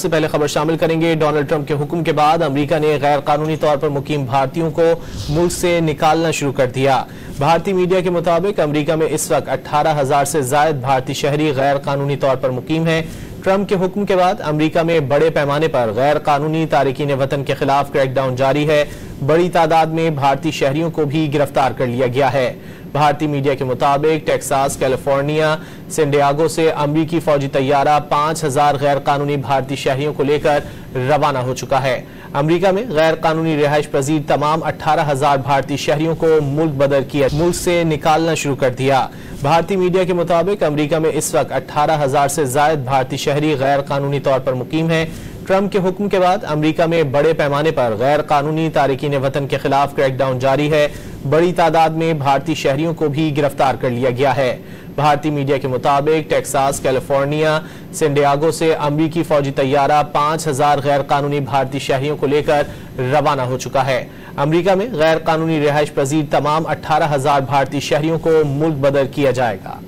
सबसे पहले खबर शामिल करेंगे। डोनाल्ड ट्रंप के हुक्म के बाद अमेरिका ने गैर कानूनी तौर पर मुकीम भारतीयों को मुल्क से निकालना शुरू कर दिया। भारतीय मीडिया के मुताबिक अमेरिका में इस वक्त 18,000 से ज्यादा भारतीय शहरी गैर कानूनी तौर पर मुकीम हैं। ट्रंप के हुक्म के बाद अमेरिका में बड़े पैमाने पर गैर कानूनी तारिकीन वतन के खिलाफ क्रैकडाउन जारी है। बड़ी तादाद में भारतीय शहरियों को भी गिरफ्तार कर लिया गया है। भारतीय मीडिया के मुताबिक टेक्सास, कैलिफोर्निया, सैन डिएगो से अमेरिकी फौजी तैयारा 5,000 गैर कानूनी भारतीय शहरियों को लेकर रवाना हो चुका है। अमेरिका में गैर कानूनी रिहाइश पजीर तमाम 18,000 भारतीय शहरियों को मुल्क से निकालना शुरू कर दिया। भारतीय मीडिया के मुताबिक अमेरिका में इस वक्त 18,000 से ज्यादा भारतीय शहरी गैर कानूनी तौर पर मुकीम हैं। ट्रंप के हुक्म के बाद अमेरिका में बड़े पैमाने पर गैर कानूनी तारिकीन वतन के खिलाफ क्रैकडाउन जारी है। बड़ी तादाद में भारतीय शहरियों को भी गिरफ्तार कर लिया गया है। भारतीय मीडिया के मुताबिक टेक्सास, कैलिफोर्निया, सैन डिएगो से अमेरिकी फौजी तैयारा 5,000 गैर कानूनी भारतीय शहरियों को लेकर रवाना हो चुका है। अमेरिका में गैर कानूनी रिहाइश पजीर तमाम 18,000 भारतीय शहरियों को मुल्क बदर किया जाएगा।